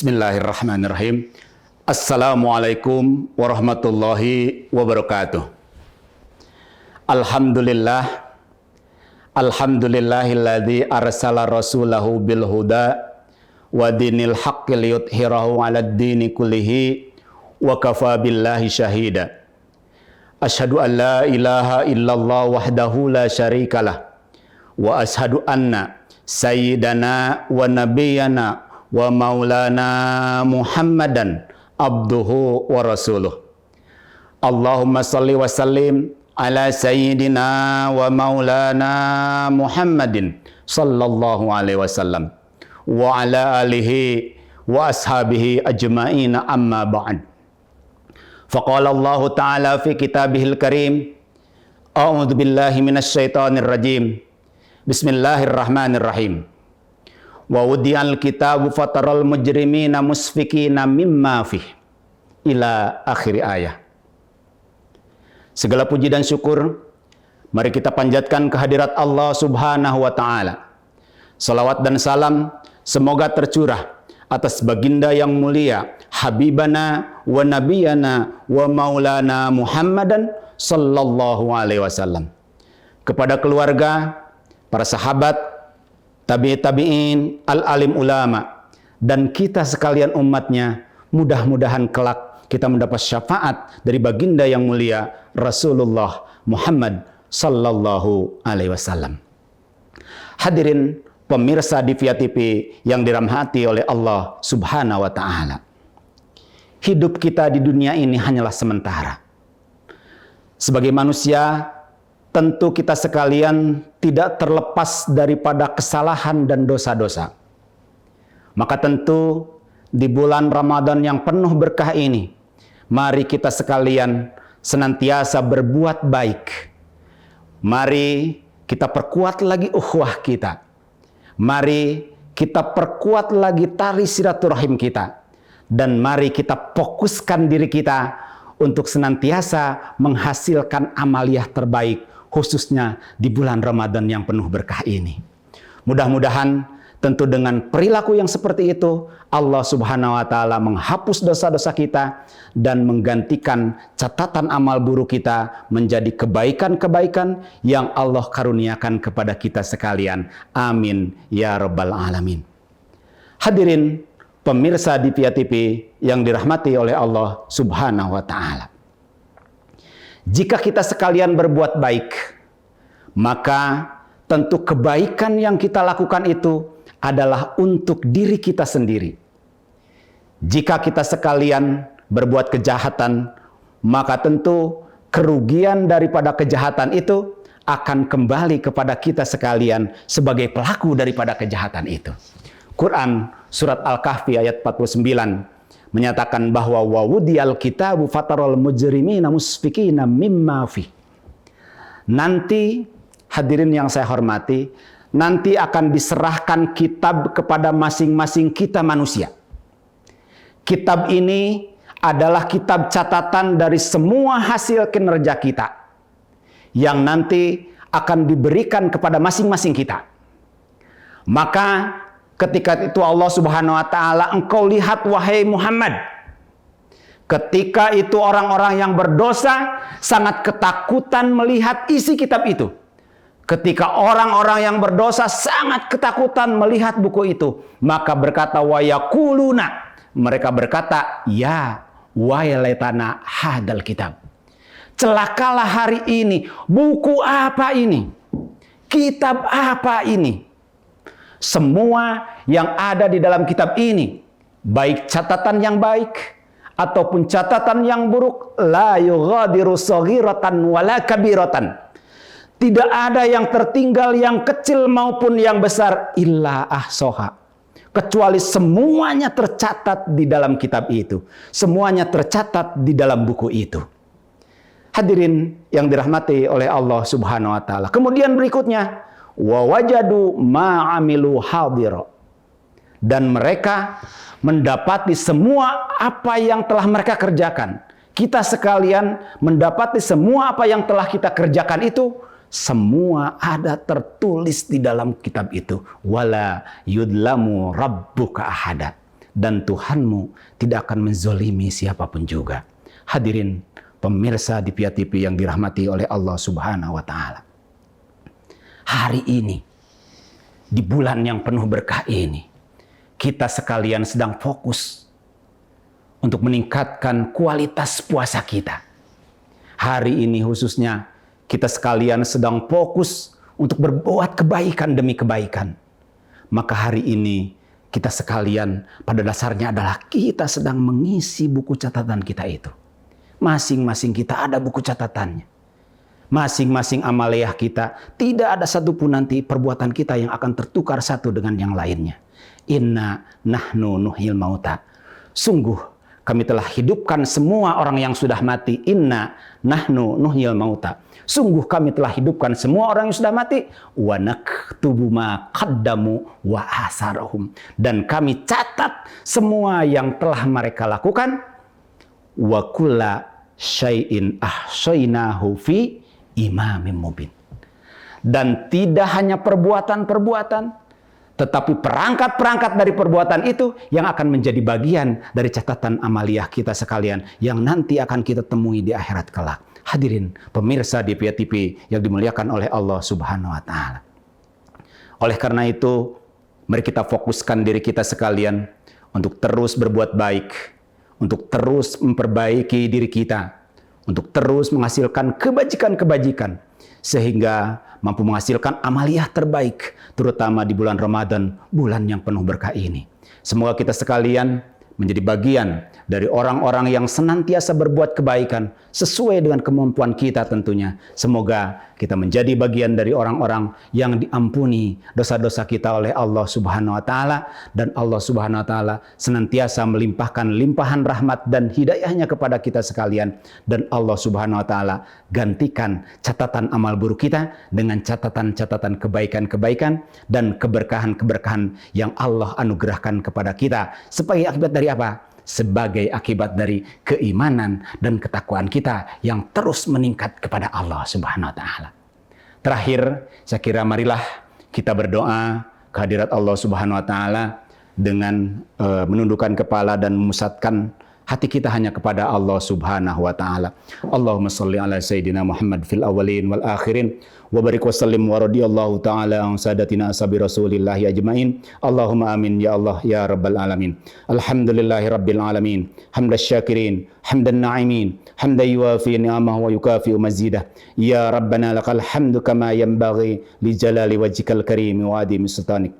Bismillahirrahmanirrahim. Assalamualaikum warahmatullahi wabarakatuh. Alhamdulillahilladzi arsala rasulahu bil huda wa dinil haqqi liyudhhirahu 'alad dini kullihi wa kafa billahi syahida. Asyhadu an la ilaha illallah wahdahu la syarikalah wa asyhadu anna sayyidana wa nabiyyana wa maulana Muhammadan abduhu wa rasuluh. Allahumma salli wa sallim ala sayyidina wa maulana Muhammadin sallallahu alaihi wasallam wa ala alihi wa ashabihi ajma'ina amma ba'd. Faqala Allah ta'ala fi kitabihil karim, a'udzu billahi minasy syaithanir rajim. Bismillahirrahmanirrahim. Wa wudiyal kitabu fataral mujrimina musfikina mimma fih ila akhir ayat. Segala puji dan syukur mari kita panjatkan kehadirat Allah Subhanahu wa taala. Salawat dan salam semoga tercurah atas baginda yang mulia, habibana wa nabiyana wa maulana Muhammadan sallallahu alaihi wasallam. Kepada keluarga, para sahabat, tabi'in, al-alim ulama, dan kita sekalian umatnya, mudah-mudahan kelak kita mendapat syafaat dari baginda yang mulia Rasulullah Muhammad sallallahu alaihi wasallam. Hadirin pemirsa di Via TV yang dirahmati oleh Allah Subhanahu wa taala. Hidup kita di dunia ini hanyalah sementara. Sebagai manusia, tentu kita sekalian tidak terlepas daripada kesalahan dan dosa-dosa. Maka tentu di bulan Ramadan yang penuh berkah ini, mari kita sekalian senantiasa berbuat baik. Mari kita perkuat lagi ukhuwah kita. Mari kita perkuat lagi tali silaturahim kita. Dan mari kita fokuskan diri kita untuk senantiasa menghasilkan amaliyah terbaik, khususnya di bulan Ramadan yang penuh berkah ini. Mudah-mudahan tentu dengan perilaku yang seperti itu, Allah Subhanahu wa taala menghapus dosa-dosa kita dan menggantikan catatan amal buruk kita menjadi kebaikan-kebaikan yang Allah karuniakan kepada kita sekalian. Amin ya rabbal alamin. Hadirin pemirsa di Via TV yang dirahmati oleh Allah Subhanahu wa taala. Jika kita sekalian berbuat baik, maka tentu kebaikan yang kita lakukan itu adalah untuk diri kita sendiri. Jika kita sekalian berbuat kejahatan, maka tentu kerugian daripada kejahatan itu akan kembali kepada kita sekalian sebagai pelaku daripada kejahatan itu. Quran surat Al-Kahfi ayat 49 menyatakan bahwa wa wudiyal kitabu fataral mujrimina musfikina mimma fi. Nanti hadirin yang saya hormati, nanti akan diserahkan kitab kepada masing-masing kita manusia. Kitab ini adalah kitab catatan dari semua hasil kinerja kita yang nanti akan diberikan kepada masing-masing kita. Maka ketika itu Allah Subhanahu wa taala, engkau lihat wahai Muhammad, ketika itu orang-orang yang berdosa sangat ketakutan melihat isi kitab itu. Ketika orang-orang yang berdosa sangat ketakutan melihat buku itu, maka berkata wa yaquluna, mereka berkata, ya wailatana hadal kitab. Celakalah hari ini, buku apa ini? Kitab apa ini? Semua yang ada di dalam kitab ini, baik catatan yang baik ataupun catatan yang buruk, la yughadiru shaghiratan wala kabiratan. Tidak ada yang tertinggal, yang kecil maupun yang besar, illa ahsoha. Kecuali semuanya tercatat di dalam kitab itu. Semuanya tercatat di dalam buku itu. Hadirin yang dirahmati oleh Allah Subhanahu wa taala. Kemudian berikutnya, wa wajadu ma'amilu hadira. Dan mereka mendapati semua apa yang telah mereka kerjakan. Kita sekalian mendapati semua apa yang telah kita kerjakan itu, semua ada tertulis di dalam kitab itu. Wala yudlamu rabbuka ahada. dan Tuhanmu tidak akan menzolimi siapapun juga. Hadirin pemirsa di Pia TV yang dirahmati oleh Allah Subhanahu wa Ta'ala. Hari ini, di bulan yang penuh berkah ini, kita sekalian sedang fokus untuk meningkatkan kualitas puasa kita. Hari ini khususnya kita sekalian sedang fokus untuk berbuat kebaikan demi kebaikan. Maka hari ini kita sekalian pada dasarnya adalah kita sedang mengisi buku catatan kita itu. Masing-masing kita ada buku catatannya. Masing-masing amaliyah kita, tidak ada satupun nanti perbuatan kita yang akan tertukar satu dengan yang lainnya. Inna nahnu nuhyil mauta. Sungguh kami telah hidupkan semua orang yang sudah mati. Inna nahnu nuhyil mauta. Sungguh kami telah hidupkan semua orang yang sudah mati. Wa naktubu ma qaddamu wa asarahum. Dan kami catat semua yang telah mereka lakukan. Wa kulla syai'in ahsaynahu fi imamin mubin. Dan tidak hanya perbuatan-perbuatan, tetapi perangkat-perangkat dari perbuatan itu yang akan menjadi bagian dari catatan amaliyah kita sekalian yang nanti akan kita temui di akhirat kelak. Hadirin pemirsa di Pia TV yang dimuliakan oleh Allah Subhanahu wa Ta'ala. Oleh karena itu, mari kita fokuskan diri kita sekalian untuk terus berbuat baik, untuk terus memperbaiki diri kita, untuk terus menghasilkan kebajikan-kebajikan, sehingga mampu menghasilkan amaliyah terbaik, terutama di bulan Ramadan, bulan yang penuh berkah ini. Semoga kita sekalian menjadi bagian dari orang-orang yang senantiasa berbuat kebaikan sesuai dengan kemampuan kita tentunya. Semoga kita menjadi bagian dari orang-orang yang diampuni dosa-dosa kita oleh Allah Subhanahu wa Ta'ala, dan Allah Subhanahu wa Ta'ala senantiasa melimpahkan limpahan rahmat dan hidayahnya kepada kita sekalian, dan Allah Subhanahu wa Ta'ala gantikan catatan amal buruk kita dengan catatan-catatan kebaikan-kebaikan dan keberkahan-keberkahan yang Allah anugerahkan kepada kita sebagai akibat dari apa? Sebagai akibat dari keimanan dan ketakwaan kita yang terus meningkat kepada Allah Subhanahu wa Ta'ala. Terakhir, saya kira marilah kita berdoa kehadirat Allah Subhanahu wa Ta'ala dengan menundukkan kepala dan memusatkan hati kita hanya kepada Allah Subhanahu wa Ta'ala. Allahumma shalli ala sayyidina Muhammad fil awwalin wal akhirin wa barik wa sallim wa radiyallahu ta'ala an sadatina ashabi Rasulillah ajmain. Allahumma amin ya Allah ya rabbal alamin. Alhamdulillahi rabbil alamin. Hamdas syakirin, hamdan na'imin, hamdan yuwafi ni'amahu wa yukafi mazidah. Ya rabbana lakal hamdu kama yanbaghi li jalali wajhikal karim wa adimi sultanik.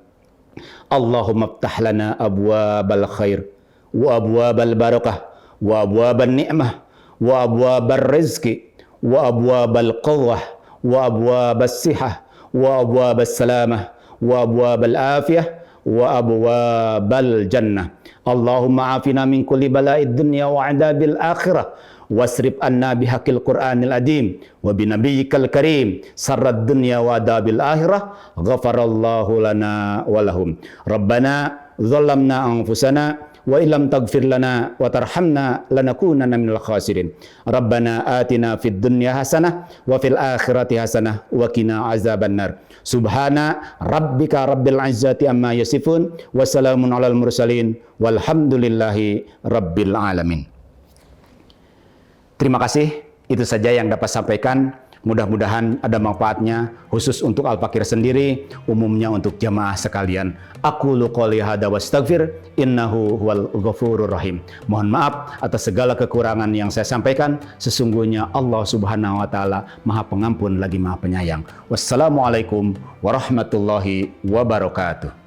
Allahumma iftah lana abwabal khair wa abwabal barakah wa abwabal ni'mah wa abwabal rizki wa abwabal quwwah wa abwabal sihah wa abwabal salamah wa abwabal afiyah wa abwabal jannah. Allahumma afina min kulli bala'id dunya wa adabil akhirah wasrif anna bihaqil Qur'anil adim wa binabiyyikal karim sarrad dunya wa adabil akhirah ghafarallahu lana wa lahum. Rabbana zalamna anfusana wa illam taghfir lana wa tarhamna lanakunanna minal khasirin. Rabbana atina fid dunya hasanah wa fil akhirati hasanah wa qina azabannar. Subhana rabbika rabbil izzati amma yasifun wa salamun alal mursalin walhamdulillahi rabbil alamin. Terima kasih, itu saja yang dapat sampaikan. Mudah-mudahan ada manfaatnya khusus untuk Al-Fakir sendiri, umumnya untuk jamaah sekalian. Aqulu qouli hadza wastaghfir innahu huwal ghafurur rahim. Mohon maaf atas segala kekurangan yang saya sampaikan. Sesungguhnya Allah Subhanahu wa Ta'ala Maha Pengampun lagi Maha Penyayang. Wassalamualaikum warahmatullahi wabarakatuh.